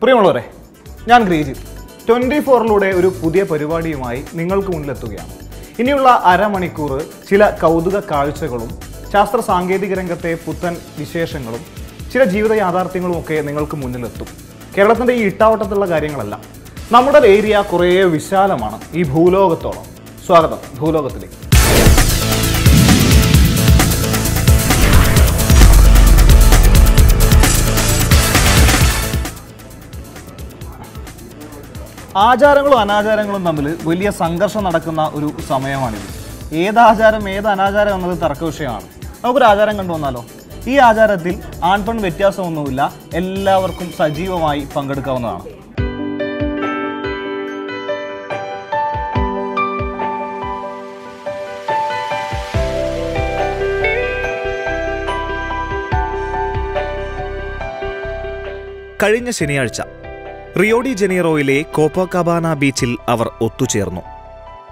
പ്രിയമുള്ളവരെ, ഞാൻ ഗ്രീജി 24ലൂടെ ഒരു പുതിയ പരിപാടിയുമായി നിങ്ങൾക്ക് മുന്നിലെത്തുകയാണ്. ഇനിയുള്ള അരമണിക്കൂർ ചില കൗതുക കാഴ്ചകളും ശാസ്ത്ര സാങ്കേതിക രംഗത്തെ പുത്തൻ വിശേഷങ്ങളും ചില ജീവിത യാഥാർത്ഥ്യങ്ങളും ഒക്കെ നിങ്ങൾക്ക് മുന്നിലെത്തും. കേരളത്തിൻ്റെ ഈ ഇട്ടാവട്ടത്തുള്ള കാര്യങ്ങളല്ല. നമ്മുടെ ഏരിയ കുറേ വിശാലമാണ്, ഈ ഭൂലോകത്തോളം. സ്വാഗതം ഭൂലോകത്തിലേക്ക്. ആചാരങ്ങളും അനാചാരങ്ങളും തമ്മിൽ വലിയ സംഘർഷം നടക്കുന്ന ഒരു സമയമാണിത്. ഏതാചാരം ഏത് അനാചാരം എന്നത് തർക്ക വിഷയമാണ്. നമുക്കൊരു ആചാരം കണ്ടുവന്നാലോ? ഈ ആചാരത്തിൽ ആൺപെൺ വ്യത്യാസമൊന്നുമില്ല, എല്ലാവർക്കും സജീവമായി പങ്കെടുക്കാവുന്നതാണ്. കഴിഞ്ഞ ശനിയാഴ്ച റിയോ ഡി ജനീറോയിലെ കോപ്പക്കാബാന ബീച്ചിൽ അവർ ഒത്തുചേർന്നു.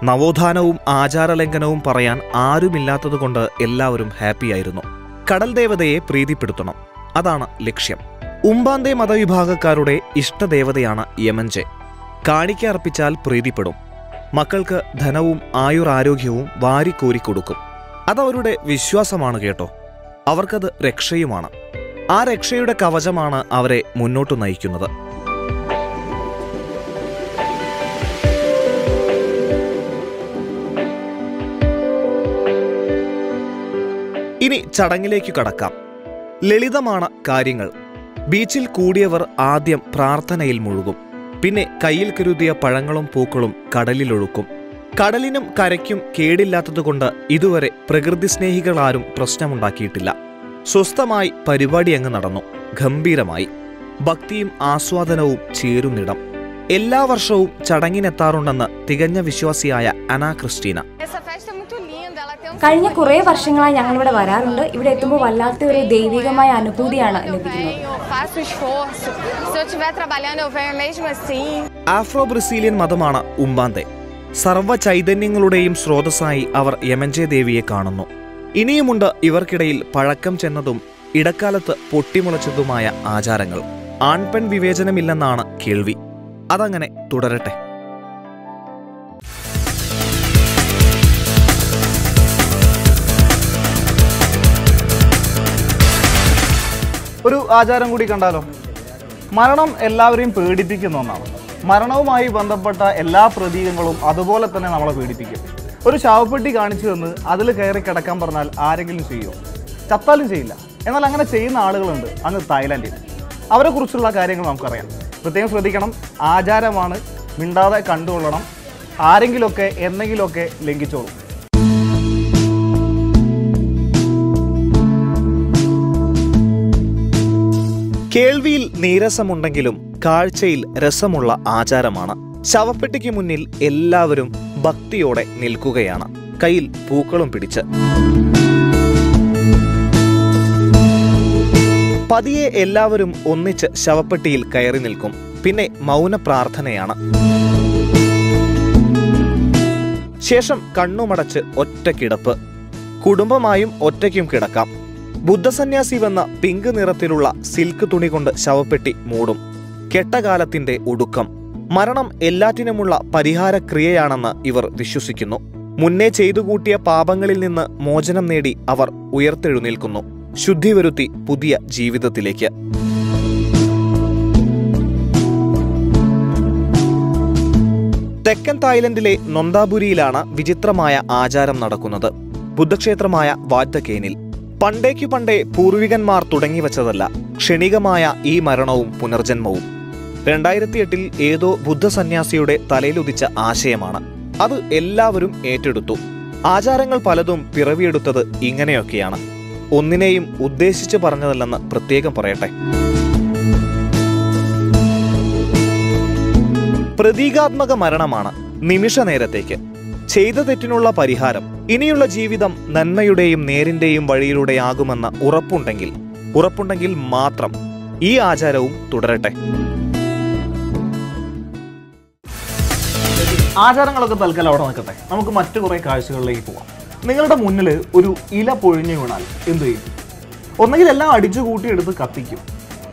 നവോത്ഥാനവും ആചാരലംഘനവും പറയാൻ ആരുമില്ലാത്തതുകൊണ്ട് എല്ലാവരും ഹാപ്പിയായിരുന്നു. കടൽ ദേവതയെ പ്രീതിപ്പെടുത്തണം, അതാണ് ലക്ഷ്യം. ഉമ്പാന്തെ മതവിഭാഗക്കാരുടെ ഇഷ്ടദേവതയാണ് യമഞ്ചെ. കാണിക്ക അർപ്പിച്ചാൽ പ്രീതിപ്പെടും. മക്കൾക്ക് ധനവും ആയുരാരോഗ്യവും വാരിക്കോരിക്കൊടുക്കും. അതവരുടെ വിശ്വാസമാണ് കേട്ടോ. അവർക്കത് രക്ഷയുമാണ്. ആ രക്ഷയുടെ കവചമാണ് അവരെ മുന്നോട്ടു നയിക്കുന്നത്. ഇനി ചടങ്ങിലേക്ക് കടക്കാം. ലളിതമാണ് കാര്യങ്ങൾ. ബീച്ചിൽ കൂടിയവർ ആദ്യം പ്രാർത്ഥനയിൽ മുഴുകും. പിന്നെ കയ്യിൽ കരുതിയ പഴങ്ങളും പൂക്കളും കടലിലൊഴുക്കും. കടലിനും കരയ്ക്കും കേടില്ലാത്തതുകൊണ്ട് ഇതുവരെ പ്രകൃതി സ്നേഹികളാരും പ്രശ്നമുണ്ടാക്കിയിട്ടില്ല. സ്വസ്ഥമായി പരിപാടി അങ്ങ് നടന്നു. ഗംഭീരമായി. ഭക്തിയും ആസ്വാദനവും ചേരുന്നിടം. എല്ലാ വർഷവും ചടങ്ങിനെത്താറുണ്ടെന്ന് തികഞ്ഞ വിശ്വാസിയായ അന ക്രിസ്റ്റീന. കഴിഞ്ഞ കുറേ വർഷങ്ങളായി ഞങ്ങളിവിടെ വരാറുണ്ട്. ഇവിടെ എത്തുമ്പോൾ വല്ലാത്ത ഒരു ദൈവികമായ അനുഭൂതിയാണ് ലഭിക്കുന്നത്. ആഫ്രോ ബ്രസീലിയൻ മതമാണ് ഉമ്പാന്തെ. സർവ്വ ചൈതന്യങ്ങളുടെയും സ്രോതസ്സായി അവർ യമഞ്ചെ ദേവിയെ കാണുന്നു. ഇനിയുമുണ്ട് ഇവർക്കിടയിൽ പഴക്കം ചെന്നതും ഇടക്കാലത്ത് പൊട്ടിമുളച്ചതുമായ ആചാരങ്ങൾ. ആൺപെൺ വിവേചനമില്ലെന്നാണ് കേൾവി. അതങ്ങനെ തുടരട്ടെ. ഒരു ആചാരം കൂടി കണ്ടാലോ? മരണം എല്ലാവരെയും പേടിപ്പിക്കുന്ന ഒന്നാണ്. മരണവുമായി ബന്ധപ്പെട്ട എല്ലാ പ്രതീകങ്ങളും അതുപോലെ തന്നെ നമ്മളെ പേടിപ്പിക്കും. ഒരു ശവപ്പെട്ടി കാണിച്ചു തന്ന് അതിൽ കയറി കിടക്കാൻ പറഞ്ഞാൽ ആരെങ്കിലും ചെയ്യുമോ? ചത്താലും ചെയ്യില്ല. എന്നാൽ അങ്ങനെ ചെയ്യുന്ന ആളുകളുണ്ട് അങ്ങ് തായ്ലാൻഡിൽ. അവരെക്കുറിച്ചുള്ള കാര്യങ്ങൾ നമുക്കറിയാം. പ്രത്യേകം ശ്രദ്ധിക്കണം. ആചാരമാണ്, മിണ്ടാതെ കണ്ടുകൊള്ളണം. ആരെങ്കിലുമൊക്കെ എന്തെങ്കിലുമൊക്കെ ലംഘിച്ചോളും. കേൾവിയിൽ നീരസമുണ്ടെങ്കിലും കാഴ്ചയിൽ രസമുള്ള ആചാരമാണ്. ശവപ്പെട്ടിക്ക് മുന്നിൽ എല്ലാവരും ഭക്തിയോടെ നിൽക്കുകയാണ്, കയ്യിൽ പൂക്കളും പിടിച്ച്. പതിയെ എല്ലാവരും ഒന്നിച്ച് ശവപ്പെട്ടിയിൽ കയറി നിൽക്കും. പിന്നെ മൗന പ്രാർത്ഥനയാണ്. ശേഷം കണ്ണുമടച്ച് ഒറ്റ കിടപ്പ്. കുടുംബമായും ഒറ്റയ്ക്കും കിടക്കാം. ബുദ്ധസന്യാസി വന്ന പിങ്ക് നിറത്തിലുള്ള സിൽക്ക് തുണി കൊണ്ട് ശവപ്പെട്ടി മൂടും. കെട്ടകാലത്തിന്റെ ഒടുക്കം. മരണം എല്ലാറ്റിനുമുള്ള പരിഹാരക്രിയയാണെന്ന് ഇവർ വിശ്വസിക്കുന്നു. മുന്നേ ചെയ്തുകൂട്ടിയ പാപങ്ങളിൽ നിന്ന് മോചനം നേടി അവർ ഉയർത്തെഴുന്നേൽക്കുന്നു, ശുദ്ധി വരുത്തി പുതിയ ജീവിതത്തിലേക്ക്. തെക്കൻ തായ്ലൻഡിലെ നൊന്താബുരിയിലാണ് വിചിത്രമായ ആചാരം നടക്കുന്നത്. ബുദ്ധക്ഷേത്രമായ വാറ്റ് ദ കേനിൽ. പണ്ടേക്കു പണ്ടേ പൂർവികന്മാർ തുടങ്ങിവച്ചതല്ല ക്ഷണികമായ ഈ മരണവും പുനർജന്മവും. 2008 ഏതോ ബുദ്ധസന്യാസിയുടെ തലയിലുദിച്ച ആശയമാണ്. അത് എല്ലാവരും ഏറ്റെടുത്തു. ആചാരങ്ങൾ പലതും പിറവിയെടുത്തത് ഇങ്ങനെയൊക്കെയാണ്. ഒന്നിനെയും ഉദ്ദേശിച്ചു പറഞ്ഞതല്ലെന്ന് പ്രത്യേകം പറയട്ടെ. പ്രതീകാത്മക മരണമാണ്. നിമിഷ നേരത്തേക്ക് ചെയ്ത തെറ്റിനുള്ള പരിഹാരം. ഇനിയുള്ള ജീവിതം നന്മയുടെയും നേരിന്റെയും വഴിയിലൂടെയാകുമെന്ന് ഉറപ്പുണ്ടെങ്കിൽ മാത്രം ഈ ആചാരവും തുടരട്ടെ. ആചാരങ്ങളൊക്കെ തൽക്കാലം അവിടെ നിൽക്കട്ടെ. നമുക്ക് മറ്റു കുറേ കാഴ്ചകളിലേക്ക് പോവാം. നിങ്ങളുടെ മുന്നിൽ ഒരു ഇല പൊഴിഞ്ഞു വീണാൽ എന്തു ചെയ്യും? ഒന്നുകിൽ എല്ലാം അടിച്ചു കൂട്ടിയെടുത്ത് കത്തിക്കും.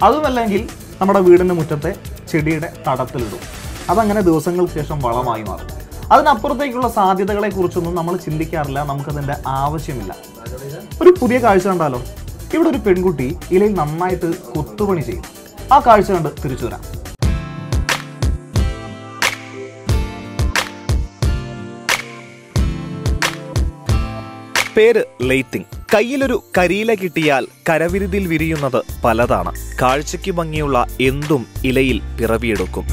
അതുമല്ലെങ്കിൽ നമ്മുടെ വീടിൻ്റെ മുറ്റത്തെ ചെടിയുടെ തടത്തിലിടും. അതങ്ങനെ ദിവസങ്ങൾക്ക് ശേഷം വളമായി മാറും. അതിനപ്പുറത്തേക്കുള്ള സാധ്യതകളെക്കുറിച്ചൊന്നും നമ്മൾ ചിന്തിക്കാറില്ല, നമുക്കതിൻ്റെ ആവശ്യമില്ല. ഒരു പുതിയ കാഴ്ച കണ്ടാലോ? ഇവിടെ ഒരു പെൺകുട്ടി ഇലയിൽ നന്നായിട്ട് കൊത്തുപണി ചെയ്യും. ആ കാഴ്ച കണ്ട് തിരിച്ചു വരാം. പേര് ലെയ്ത്തിങ്. കയ്യിലൊരു കരിയില കിട്ടിയാൽ കരവിരുതിൽ വിരിയുന്നത് പലതാണ്. കാഴ്ചയ്ക്ക് ഭംഗിയുള്ള എന്തും ഇലയിൽ പിറവിയെടുക്കും.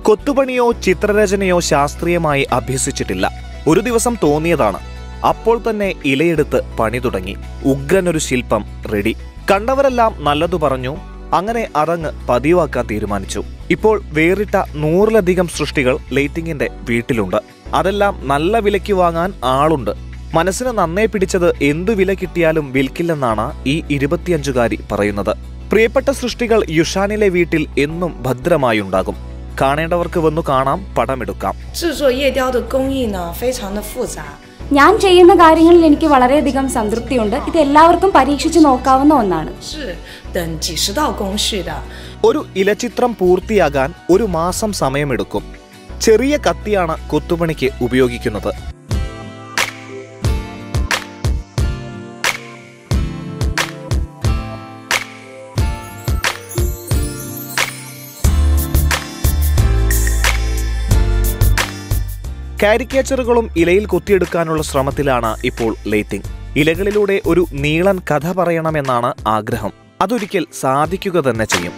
കൊത്തുപണിയോ ചിത്രരചനയോ ശാസ്ത്രീയമായി അഭ്യസിച്ചിട്ടില്ല. ഒരു ദിവസം തോന്നിയതാണ്. അപ്പോൾ തന്നെ ഇലയെടുത്ത് പണി തുടങ്ങി. ഉഗ്രനൊരു ശില്പം റെഡി. കണ്ടവരെല്ലാം നല്ലതു പറഞ്ഞു. അങ്ങനെ അതങ്ങ് പതിവാക്കാൻ തീരുമാനിച്ചു. ഇപ്പോൾ വേറിട്ട 100-ലധികം സൃഷ്ടികൾ ലെയ്ത്തിങ്ങിന്റെ വീട്ടിലുണ്ട്. അതെല്ലാം നല്ല വിലയ്ക്ക് വാങ്ങാൻ ആളുണ്ട്. മനസ്സിന് നന്നേ പിടിച്ചത് എന്തു വില കിട്ടിയാലും വിൽക്കില്ലെന്നാണ് ഈ 25-കാരി പറയുന്നത്. പ്രിയപ്പെട്ട സൃഷ്ടികൾ യുഷാനിലെ വീട്ടിൽ എന്നും ഭദ്രമായുണ്ടാകും. കാണേണ്ടവർക്ക് വന്നു കാണാം, പടമെടുക്കാം. ഞാൻ ചെയ്യുന്ന കാര്യങ്ങളിൽ എനിക്ക് വളരെയധികം സംതൃപ്തിയുണ്ട്. ഇത് എല്ലാവർക്കും പരീക്ഷിച്ചു നോക്കാവുന്ന ഒന്നാണ്. ഒരു ഇലച്ചിത്രം പൂർത്തിയാകാൻ 1 മാസം സമയമെടുക്കും. ചെറിയ കത്തിയാണ് കൊത്തുപണിക്ക് ഉപയോഗിക്കുന്നത്. കാരിക്കേച്ചറുകളും ഇലയിൽ കൊത്തിയെടുക്കാനുള്ള ശ്രമത്തിലാണ് ഇപ്പോൾ ലെയ്ത്തിങ്. ഇലകളിലൂടെ ഒരു നീളൻ കഥ പറയണമെന്നാണ് ആഗ്രഹം. അതൊരിക്കൽ സാധിക്കുക തന്നെ ചെയ്യും.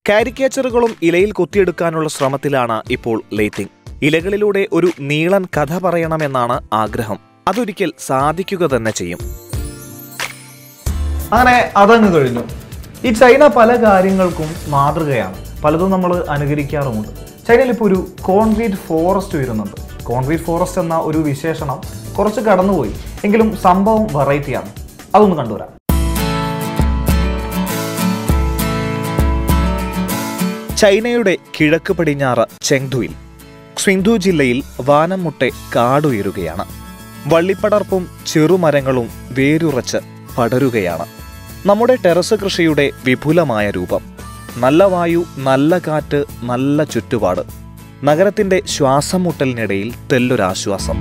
കാരിക്കേച്ചറുകളും ഇലയിൽ കൊത്തിയെടുക്കാനുള്ള ശ്രമത്തിലാണ് ഇപ്പോൾ ലെയ്ത്തിങ്. ഇലകളിലൂടെ ഒരു നീളൻ കഥ പറയണമെന്നാണ് ആഗ്രഹം. അതൊരിക്കൽ സാധിക്കുക തന്നെ ചെയ്യും. അങ്ങനെ അതങ്ങ് കഴിഞ്ഞു. ഈ ചൈന പല കാര്യങ്ങൾക്കും മാതൃകയാണ്. പലതും നമ്മൾ അനുകരിക്കാറുമുണ്ട്. ചൈനയിൽ ഇപ്പോൾ ഒരു കോൺക്രീറ്റ് ഫോറസ്റ്റ് വരുന്നുണ്ട്. കോൺക്രീറ്റ് ഫോറസ്റ്റ് എന്ന ഒരു വിശേഷണം കുറച്ച് കടന്നുപോയി, എങ്കിലും സംഭവം വെറൈറ്റിയാണ്. അതൊന്ന് കണ്ടുവരാം. ചൈനയുടെ കിഴക്ക് പടിഞ്ഞാറ് ചെങ്തുയിൽ ക്സിങ്തു ജില്ലയിൽ വാനം മുട്ടെ കാടുയരുകയാണ്. വള്ളിപ്പടർപ്പും ചെറുമരങ്ങളും വേരുറച്ച് പടരുകയാണ്. നമ്മുടെ ടെറസ് കൃഷിയുടെ വിപുലമായ രൂപം. നല്ല വായു, നല്ല കാറ്റ്, നല്ല ചുറ്റുപാട്. നഗരത്തിന്റെ ശ്വാസം മുട്ടലിനിടയിൽ തെല്ലൊരാശ്വാസം.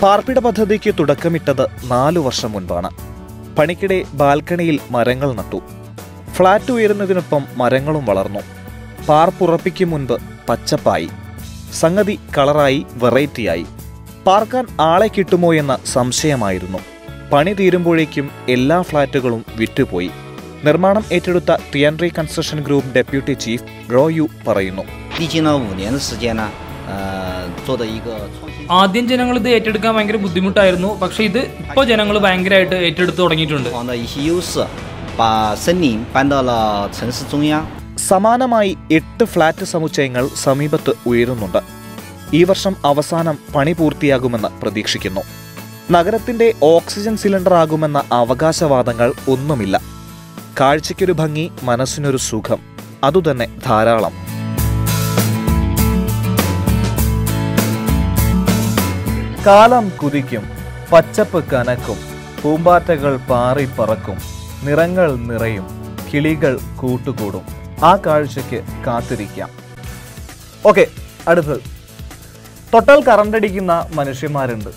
പാർപ്പിട പദ്ധതിക്ക് തുടക്കമിട്ടത് 4 വർഷം മുൻപാണ്. പണിക്കിടെ ബാൽക്കണിയിൽ മരങ്ങൾ നട്ടു. ഫ്ളാറ്റ് ഉയരുന്നതിനൊപ്പം മരങ്ങളും വളർന്നു. പാർപ്പുറപ്പിക്കും മുൻപ് പച്ചപ്പായി. സംഗതി കളറായി, വെറൈറ്റിയായി. പാർക്കാൻ ആളെ കിട്ടുമോ എന്ന സംശയമായിരുന്നു. പണി തീരുമ്പോഴേക്കും എല്ലാ ഫ്ളാറ്റുകളും വിറ്റുപോയി. നിർമ്മാണം ഏറ്റെടുത്ത ടിയാൻറി കൺസ്ട്രക്ഷൻ ഗ്രൂപ്പ് ഡെപ്യൂട്ടി ചീഫ് റോയു പറയുന്നു. ആദ്യം ജനങ്ങൾ ഇത് ഏറ്റെടുക്കാൻ ഭയങ്കര ബുദ്ധിമുട്ടായിരുന്നു. പക്ഷെ ഇത് ഇപ്പോൾ ജനങ്ങൾ ഭയങ്കരമായിട്ട് ഏറ്റെടുത്ത് തുടങ്ങിയിട്ടുണ്ട്. സമാനമായി 8 ഫ്ളാറ്റ് സമുച്ചയങ്ങൾ സമീപത്ത് ഉയരുന്നുണ്ട്. ഈ വർഷം അവസാനം പണി പൂർത്തിയാകുമെന്ന് പ്രതീക്ഷിക്കുന്നു. നഗരത്തിന്റെ ഓക്സിജൻ സിലിണ്ടർ ആകുമെന്ന അവകാശവാദങ്ങൾ ഒന്നുമില്ല. കാഴ്ചയ്ക്കൊരു ഭംഗി, മനസ്സിനൊരു സുഖം, അതുതന്നെ ധാരാളം. കാലം കുതിക്കും, പച്ചപ്പ് കനക്കും, പൂമ്പാറ്റകൾ പാറി പറക്കും, നിറങ്ങൾ നിറയും, കിളികൾ കൂട്ടുകൂടും. ആ കാഴ്ചയ്ക്ക് കാത്തിരിക്കാം. ഓക്കെ, അടുത്തത്. തൊട്ടാൽ കറണ്ടടിക്കുന്ന മനുഷ്യന്മാരുണ്ട്.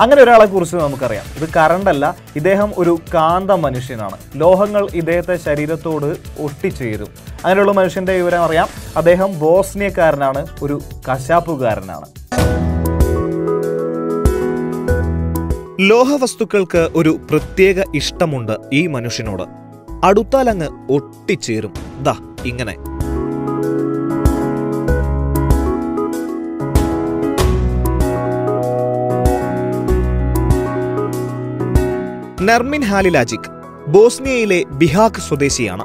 അങ്ങനെ ഒരാളെ കുറിച്ച് നമുക്കറിയാം. ഇത് കറണ്ടല്ല, ഇദ്ദേഹം ഒരു കാന്ത മനുഷ്യനാണ്. ലോഹങ്ങൾ ഇദ്ദേഹത്തെ ശരീരത്തോട് ഒട്ടിച്ചേരും. അങ്ങനെയുള്ള മനുഷ്യന്റെ വിവരം അറിയാം. അദ്ദേഹം ബോസ്നിയക്കാരനാണ്, ഒരു കശാപ്പുകാരനാണ്. ലോഹവസ്തുക്കൾക്ക് ഒരു പ്രത്യേക ഇഷ്ടമുണ്ട് ഈ മനുഷ്യനോട്. അടുത്താലങ്ങ് ഒട്ടിച്ചേരും. ദാ ഇങ്ങനെ. നെർമിൻ ഹാലിലാജിക് ബോസ്നിയയിലെ ബിഹാക് സ്വദേശിയാണ്.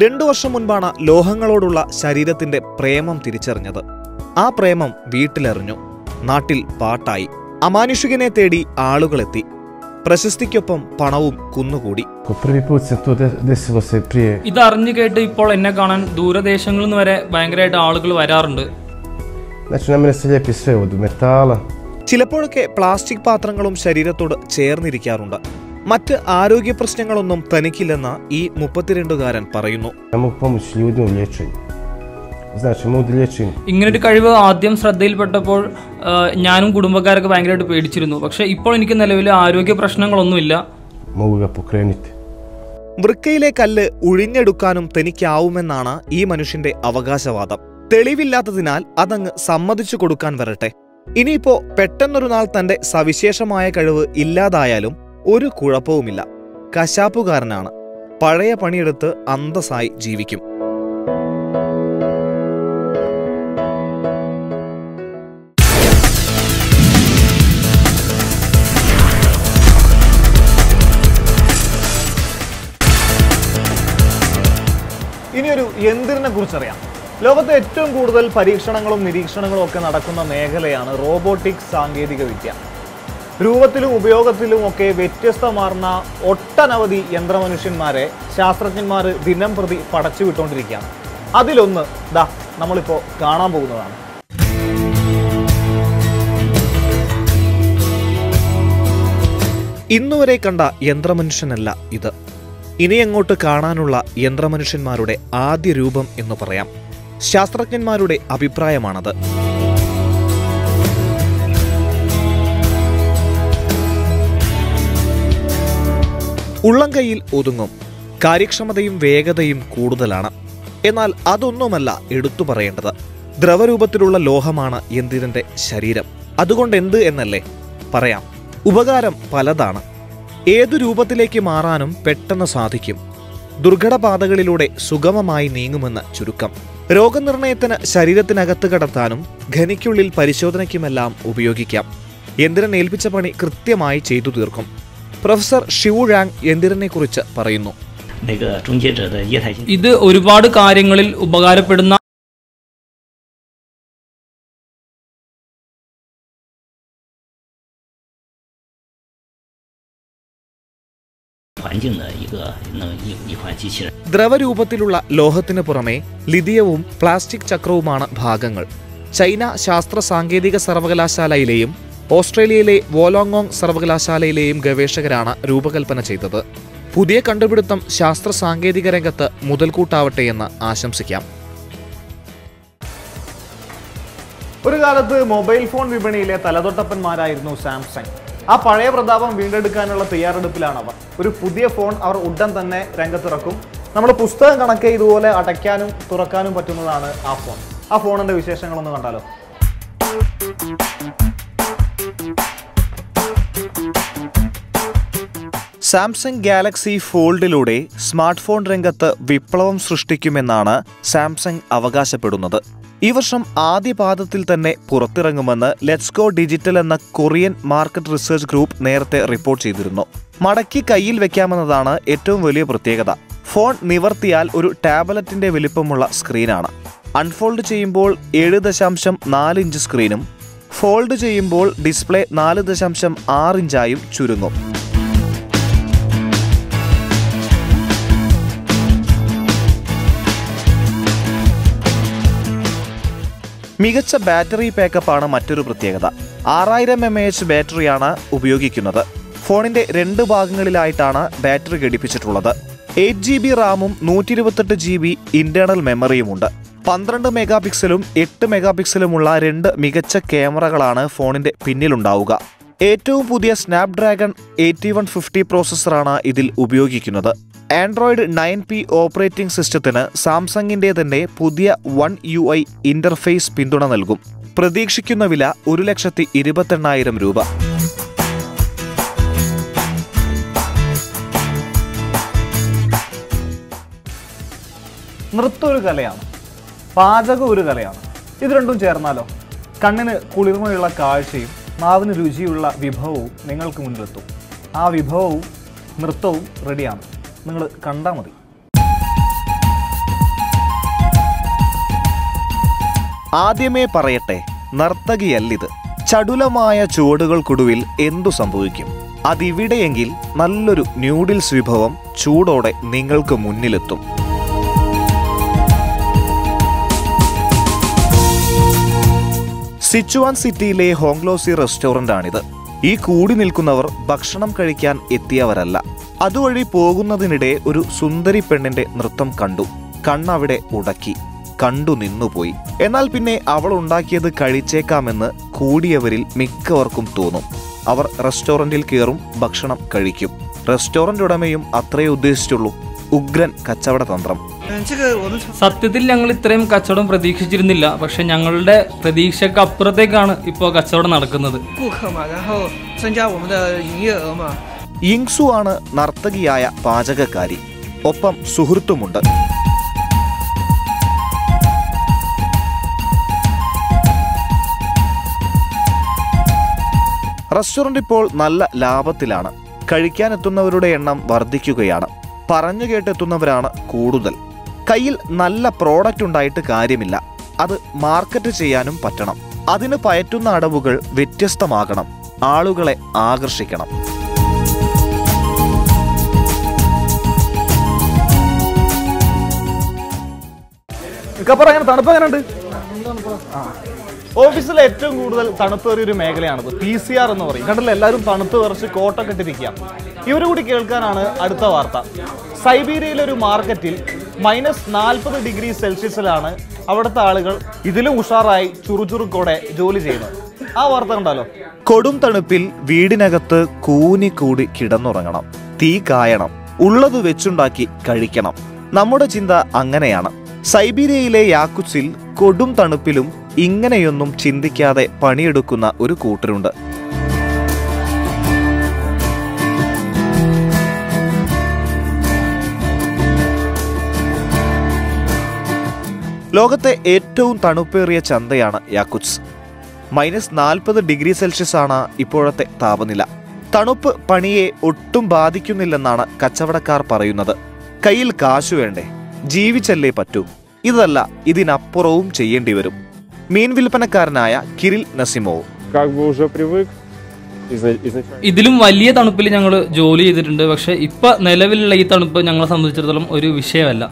2 വർഷം മുൻപാണ് ലോഹങ്ങളോടുള്ള ശരീരത്തിന്റെ പ്രേമം തിരിച്ചറിഞ്ഞത്. ആ പ്രേമം വീട്ടിലെറിഞ്ഞു. നാട്ടിൽ പാട്ടായി. അമാനുഷികനെ തേടി ആളുകളെത്തി. പ്രശസ്തിക്കൊപ്പം പണവും കുന്നുകൂടി. ഇത് അറിഞ്ഞു കേട്ട് ഇപ്പോൾ എന്നെ കാണാൻ ദൂരദേശങ്ങളിൽ നിന്ന് വരെ ഭയങ്കരമായിട്ട് ആളുകൾ വരാറുണ്ട്. ചിലപ്പോഴൊക്കെ പ്ലാസ്റ്റിക് പാത്രങ്ങളും ശരീരത്തോട് ചേർന്നിരിക്കാറുണ്ട്. മറ്റ് ആരോഗ്യ പ്രശ്നങ്ങളൊന്നും തനിക്കില്ലെന്ന് ഈ 32-കാരൻ പറയുന്നു. ഇങ്ങനൊരു കഴിവ് ആദ്യം ശ്രദ്ധയിൽപ്പെട്ടപ്പോൾ ഞാനും കുടുംബക്കാരൊക്കെ ഭയങ്കരമായിട്ട് പേടിച്ചിരുന്നു. പക്ഷെ ഇപ്പോൾ എനിക്ക് നിലവിൽ ആരോഗ്യ പ്രശ്നങ്ങളൊന്നുമില്ല. വൃക്കയിലെ കല്ല് ഉഴിഞ്ഞെടുക്കാനും തനിക്കാവുമെന്നാണ് ഈ മനുഷ്യന്റെ അവകാശവാദം. തെളിവില്ലാത്തതിനാൽ അതങ്ങ് സമ്മതിച്ചു കൊടുക്കാൻ വരട്ടെ. ഇനിയിപ്പോ പെട്ടെന്നൊരു നാൾ തന്റെ സവിശേഷമായ കഴിവ് ഇല്ലാതായാലും ഒരു കുഴപ്പവുമില്ല. കശാപ്പുകാരനാണ്. പഴയ പണിയെടുത്ത് അന്തസ്സായി ജീവിക്കും. ഇനിയൊരു യന്ത്രിനെ കുറിച്ചറിയാം. ലോകത്തെ ഏറ്റവും കൂടുതൽ പരീക്ഷണങ്ങളും നിരീക്ഷണങ്ങളും ഒക്കെ നടക്കുന്ന മേഖലയാണ് റോബോട്ടിക്സ് സാങ്കേതിക വിദ്യ. രൂപത്തിലും ഉപയോഗത്തിലും ഒക്കെ വ്യത്യസ്തമാർന്ന ഒട്ടനവധി യന്ത്രമനുഷ്യന്മാരെ ശാസ്ത്രജ്ഞന്മാർ ദിനം പ്രതി പടച്ചുവിട്ടുകൊണ്ടിരിക്കുകയാണ്. അതിലൊന്ന് നമ്മളിപ്പോൾ കാണാൻ പോകുന്നതാണ്. ഇന്നുവരെ കണ്ട യന്ത്രമനുഷ്യനല്ല ഇത്. ഇനിയങ്ങോട്ട് കാണാനുള്ള യന്ത്രമനുഷ്യന്മാരുടെ ആദ്യ രൂപം എന്ന് പറയാം. ശാസ്ത്രജ്ഞന്മാരുടെ അഭിപ്രായമാണത്. ഉള്ളംകൈയിൽ ഒതുങ്ങും. കാര്യക്ഷമതയും വേഗതയും കൂടുതലാണ്. എന്നാൽ അതൊന്നുമല്ല എടുത്തു പറയേണ്ടത്. ദ്രവരൂപത്തിലുള്ള ലോഹമാണ് യന്ത്രിന്റെ ശരീരം. അതുകൊണ്ട് എന്ത് എന്നല്ലേ പറയാം. ഉപകാരം പലതാണ്. ഏതു രൂപത്തിലേക്ക് മാറാനും പെട്ടെന്ന് സാധിക്കും. ദുർഘടപാതകളിലൂടെ സുഗമമായി നീങ്ങുമെന്ന് ചുരുക്കം. രോഗനിർണയത്തിന് ശരീരത്തിനകത്ത് കടത്താനും ഖനിക്കുള്ളിൽ പരിശോധനയ്ക്കുമെല്ലാം ഉപയോഗിക്കാം. യന്ത്രൻ ഏൽപ്പിച്ച പണി കൃത്യമായി ചെയ്തു തീർക്കും. പ്രൊഫസർ ഷിവു ഴാങ് യന്ത്രിനെ കുറിച്ച് പറയുന്നു. ഇത് ഒരുപാട് കാര്യങ്ങളിൽ ഉപകാരപ്പെടുന്ന ദ്രവരൂപത്തിലുള്ള ലോഹത്തിന് പുറമെ ലിഥിയവും പ്ലാസ്റ്റിക് ചക്രവുമാണ് ഭാഗങ്ങൾ. ചൈന ശാസ്ത്ര സാങ്കേതിക സർവകലാശാലയിലെയും ഓസ്ട്രേലിയയിലെ വോലോങ്ങോങ് സർവകലാശാലയിലെയും ഗവേഷകരാണ് രൂപകൽപ്പന ചെയ്തത്. പുതിയ കണ്ടുപിടുത്തം ശാസ്ത്ര സാങ്കേതിക രംഗത്ത് മുതൽക്കൂട്ടാവട്ടെ എന്ന് ആശംസിക്കാം. ഒരു കാലത്ത് മൊബൈൽ ഫോൺ വിപണിയിലെ തലതൊട്ടപ്പന്മാരായിരുന്നു സാംസങ്. ആ പഴയ പ്രതാപം വീണ്ടെടുക്കാനുള്ള തയ്യാറെടുപ്പിലാണ് അവർ. ഒരു പുതിയ ഫോൺ അവർ ഉടൻ തന്നെ രംഗത്തിറക്കും. നമ്മൾ പുസ്തകം കണക്കെ ഇതുപോലെ അടയ്ക്കാനും തുറക്കാനും പറ്റുന്നതാണ് ആ ഫോൺ. ആ ഫോണിന്റെ വിശേഷങ്ങളൊന്ന് കണ്ടാലോ. സാംസങ് ഗാലക്സി ഫോൾഡിലൂടെ സ്മാർട്ട് ഫോൺ രംഗത്ത് വിപ്ലവം സൃഷ്ടിക്കുമെന്നാണ് സാംസങ് അവകാശപ്പെടുന്നത്. ഈ വർഷം ആദ്യ പാദത്തിൽ തന്നെ പുറത്തിറങ്ങുമെന്ന് ലെറ്റ്സ് ഗോ ഡിജിറ്റൽ എന്ന കൊറിയൻ മാർക്കറ്റ് റിസർച്ച് ഗ്രൂപ്പ് നേരത്തെ റിപ്പോർട്ട് ചെയ്തിരുന്നു. മടക്കി കയ്യിൽ വെക്കാമെന്നതാണ് ഏറ്റവും വലിയ പ്രത്യേകത. ഫോൺ നിവർത്തിയാൽ ഒരു ടാബ്ലറ്റിന്റെ വലിപ്പമുള്ള സ്ക്രീനാണ്. അൺഫോൾഡ് ചെയ്യുമ്പോൾ 7.4 ഇഞ്ച് സ്ക്രീനും ഫോൾഡ് ചെയ്യുമ്പോൾ ഡിസ്പ്ലേ 4.6 ഇഞ്ചായും ചുരുങ്ങും. മികച്ച ബാറ്ററി പാക്കപ്പാണ് മറ്റൊരു പ്രത്യേകത. 6000 mAh ബാറ്ററിയാണ് ഉപയോഗിക്കുന്നത്. ഫോണിന്റെ 2 ഭാഗങ്ങളിലായിട്ടാണ് ബാറ്ററി ഘടിപ്പിച്ചിട്ടുള്ളത്. 8GB റാമും 128GB ഇന്റേണൽ മെമ്മറിയുമുണ്ട്. 12 മെഗാപിക്സലും 8 മെഗാപിക്സലുമുള്ള 2 മികച്ച ക്യാമറകളാണ് ഫോണിന്റെ പിന്നിലുണ്ടാവുക. ഏറ്റവും പുതിയ സ്നാപ്ഡ്രാഗൺ 8150 പ്രോസസ്സറാണ് ഇതിൽ ഉപയോഗിക്കുന്നത്. ആൻഡ്രോയിഡ് 9P ഓപ്പറേറ്റിംഗ് സിസ്റ്റത്തിന് സാംസങ്ങിന്റെ തന്നെ പുതിയ One UI ഇന്റർഫേസ് പിന്തുണ നൽകും. പ്രതീക്ഷിക്കുന്ന വില 1,28,000 രൂപ. നൃത്തം ഒരു കലയാണ്, പാചകം ഒരു കലയാണ്. ഇത് രണ്ടും ചേർന്നാലോ കണ്ണിന് കുളിർമയുള്ള കാഴ്ചയും നാവിന് രുചിയുള്ള വിഭവവും നിങ്ങൾക്ക് മുന്നിലെത്തും. ആ വിഭവവും നൃത്തവും റെഡിയാണ്. നിങ്ങൾ കണ്ടാൽ മതി. ആദ്യമേ പറയട്ടെ, നർത്തകിയല്ലിത്. ചടുലമായ ചുവടുകൾക്കൊടുവിൽ എന്തു സംഭവിക്കും? അതിവിടെയെങ്കിൽ നല്ലൊരു ന്യൂഡിൽസ് വിഭവം ചൂടോടെ നിങ്ങൾക്ക് മുന്നിലെത്തും. സിച്ചുവാൻ സിറ്റിയിലെ ഹോങ്ലോസി റെസ്റ്റോറൻ്റാണിത്. ഈ കൂടി നിൽക്കുന്നവർ ഭക്ഷണം കഴിക്കാൻ എത്തിയവരല്ല. അതുവഴി പോകുന്നതിനിടെ ഒരു സുന്ദരി പെണ്ണിന്റെ നൃത്തം കണ്ടു. കണ്ണവിടെ ഉടക്കി, കണ്ടു നിന്നുപോയി. എന്നാൽ പിന്നെ അവൾ ഉണ്ടാക്കിയത് കഴിച്ചേക്കാമെന്ന് കൂടിയവരിൽ മിക്കവർക്കും തോന്നും. അവർ റെസ്റ്റോറൻറ്റിൽ കയറും, ഭക്ഷണം കഴിക്കും. റെസ്റ്റോറന്റ് ഉടമയും അത്രേ ഉദ്ദേശിച്ചുള്ളൂ. ഉഗ്രൻ കച്ചവട തന്ത്രം. സത്യത്തിൽ ഞങ്ങൾ ഇത്രയും കച്ചവടം പ്രതീക്ഷിച്ചിരുന്നില്ല. പക്ഷെ ഞങ്ങളുടെ പ്രതീക്ഷയ്ക്ക് അപ്പുറത്തേക്കാണ് ഇപ്പോൾ കച്ചവടം നടക്കുന്നത്. യിങ്സു ആണ് നർത്തകിയായ പാചകക്കാരി. ഒപ്പം സുഹൃത്തുമുണ്ട്. റെസ്റ്റോറന്റ് ഇപ്പോൾ നല്ല ലാഭത്തിലാണ്. കഴിക്കാനെത്തുന്നവരുടെ എണ്ണം വർദ്ധിക്കുകയാണ്. പറഞ്ഞു കേട്ടെത്തുന്നവരാണ് കൂടുതൽ. കയ്യിൽ നല്ല പ്രോഡക്റ്റ് ഉണ്ടായിട്ട് കാര്യമില്ല. അത് മാർക്കറ്റ് ചെയ്യാനും പറ്റണം. അതിന് പയറ്റുന്ന അടവുകൾ വ്യത്യസ്തമാകണം. ആളുകളെ ആകർഷിക്കണം. തണുപ്പ് എങ്ങനെയുണ്ട്? ഓഫീസിൽ ഏറ്റവും കൂടുതൽ തണുപ്പേറിയ ഒരു മേഖലയാണിത്. PCR എന്ന് പറയും. കണ്ടല്ലോ, എല്ലാവരും തണുത്ത് വിറച്ച് കോട്ടൊക്കെ ഇട്ടിരിക്കുക. ഇവർ കൂടി കേൾക്കാനാണ് അടുത്ത വാർത്ത. സൈബീരിയയിലെ ഒരു മാർക്കറ്റിൽ -40 ഡിഗ്രി സെൽഷ്യസിലാണ് അവിടുത്തെ ആളുകൾ ഇതിലും ഉഷാറായി ചുറുചുറുക്കോടെ ജോലി ചെയ്യുന്നത്. ആ വാർത്ത കണ്ടാലോ? കൊടും തണുപ്പിൽ വീടിനകത്ത് കൂനിക്കൂടി കിടന്നുറങ്ങണം. തീ കായണം. ഉള്ളത് വെച്ചുണ്ടാക്കി കഴിക്കണം. നമ്മുടെ ചിന്ത അങ്ങനെയാണ്. സൈബീരിയയിലെ യാക്കുത്സിൽ കൊടും തണുപ്പിലും ഇങ്ങനെയൊന്നും ചിന്തിക്കാതെ പണിയെടുക്കുന്ന ഒരു കൂട്ടരുണ്ട്. ലോകത്തെ ഏറ്റവും തണുപ്പേറിയ ചന്തയാണ് യാക്കുത്സ്. -40 ഡിഗ്രി സെൽഷ്യസ് ആണ് ഇപ്പോഴത്തെ താപനില. തണുപ്പ് പണിയെ ഒട്ടും ബാധിക്കുന്നില്ലെന്നാണ് കച്ചവടക്കാർ പറയുന്നത്. കയ്യിൽ കാശു വേണ്ടേ? ജീവിച്ചല്ലേ പറ്റൂ. ഇതല്ല, ഇതിനപ്പുറവും ചെയ്യേണ്ടി വരും. മീൻ വിൽപ്പനക്കാരനായ കിരിൽ നസിമോവ്. ഇതിലും വലിയ തണുപ്പിൽ ഞങ്ങൾ ജോലി ചെയ്തിട്ടുണ്ട്. പക്ഷെ ഇപ്പൊ നിലവിലുള്ള ഈ തണുപ്പ് ഞങ്ങളെ സംബന്ധിച്ചിടത്തോളം ഒരു വിഷയമല്ല.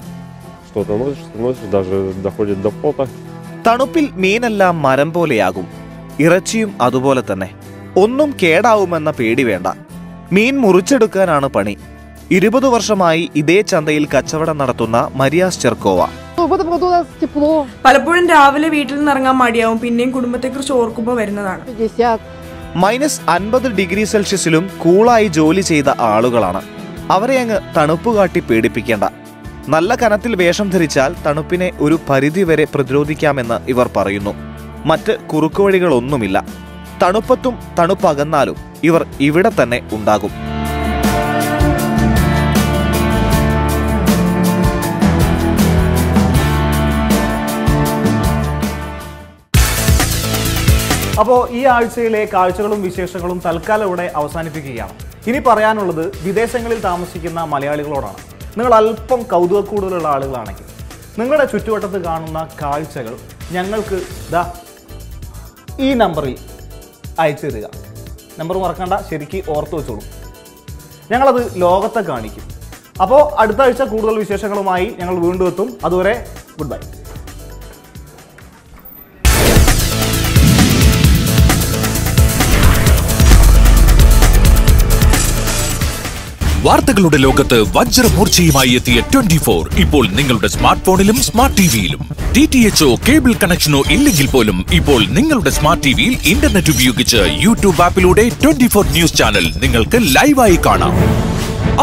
തണുപ്പിൽ മീനെല്ലാം മരം പോലെയാകും. ഇറച്ചിയും അതുപോലെ തന്നെ. ഒന്നും കേടാവുമെന്ന പേടി വേണ്ട. മീൻ മുറിച്ചെടുക്കാനാണ് പണി. 20 വർഷമായി ഇതേ ചന്തയിൽ കച്ചവടം നടത്തുന്ന മരിയ സ്റ്റെർക്കോവ. പലപ്പോഴും രാവിലെ വീട്ടിൽ നിന്ന് ഇറങ്ങാൻ മടിയാവും. പിന്നെയും കുടുംബത്തെക്കുറിച്ച് ഓർക്കുമ്പോൾ വരുന്നതാണ്. -50 ഡിഗ്രി സെൽഷ്യസിലും കൂളായി ജോലി ചെയ്ത ആളുകളാണ്. അവരെ അങ്ങ് തണുപ്പ് കാട്ടി പേടിപ്പിക്കേണ്ട. നല്ല കനത്തിൽ വേഷം ധരിച്ചാൽ തണുപ്പിനെ ഒരു പരിധിവരെ പ്രതിരോധിക്കാമെന്ന് ഇവർ പറയുന്നു. മറ്റ് കുറുക്കുവഴികളൊന്നുമില്ല. തണുപ്പത്തും തണുപ്പകന്നാലും ഇവർ ഇവിടെ തന്നെ ഉണ്ടാകും. അപ്പോൾ ഈ ആഴ്ചയിലെ കാഴ്ചകളും വിശേഷങ്ങളും തൽക്കാലം ഇവിടെ അവസാനിപ്പിക്കുകയാണ്. ഇനി പറയാനുള്ളത് വിദേശങ്ങളിൽ താമസിക്കുന്ന മലയാളികളോടാണ്. നിങ്ങൾ അല്പം കൗതുകക്കൂടുതലുള്ള ആളുകളാണെങ്കിൽ നിങ്ങളുടെ ചുറ്റുവട്ടത്ത് കാണുന്ന കാഴ്ചകൾ ഞങ്ങൾക്ക് ഈ നമ്പറിൽ അയച്ചു തരിക. നമ്പർ മറക്കണ്ട, ശരിക്ക് ഓർത്ത് വെച്ചോളൂ. ഞങ്ങളത് ലോകത്തെ കാണിക്കും. അപ്പോൾ അടുത്ത ആഴ്ച കൂടുതൽ വിശേഷങ്ങളുമായി ഞങ്ങൾ വീണ്ടും എത്തും. അതുവരെ ഗുഡ് ബൈ. വാർത്തകളുടെ ലോകത്ത് വജ്രമൂർച്ചയുമായി എത്തിയ 24 ഇപ്പോൾ നിങ്ങളുടെ സ്മാർട്ട് ഫോണിലും സ്മാർട്ട് ടിവിയിലും. DTHO കേബിൾ കണക്ഷനോ ഇല്ലെങ്കിൽ പോലും ഇപ്പോൾ നിങ്ങളുടെ സ്മാർട്ട് ടിവിയിൽ ഇന്റർനെറ്റ് ഉപയോഗിച്ച് യൂട്യൂബ് ആപ്പിലൂടെ 24 ന്യൂസ് ചാനൽ നിങ്ങൾക്ക് ലൈവായി കാണാം.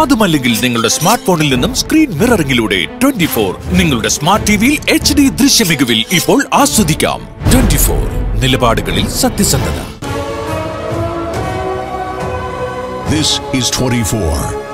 അതുമല്ലെങ്കിൽ നിങ്ങളുടെ സ്മാർട്ട് ഫോണിൽ നിന്നും സ്ക്രീൻ മിററിംഗിലൂടെ 24 നിങ്ങളുടെ സ്മാർട്ട് ടിവിയിൽ HD ദൃശ്യമികവിൽ ഇപ്പോൾ ആസ്വദിക്കാം. 24 നിലപാടുകളിൽ സത്യസന്ധത. This is 24.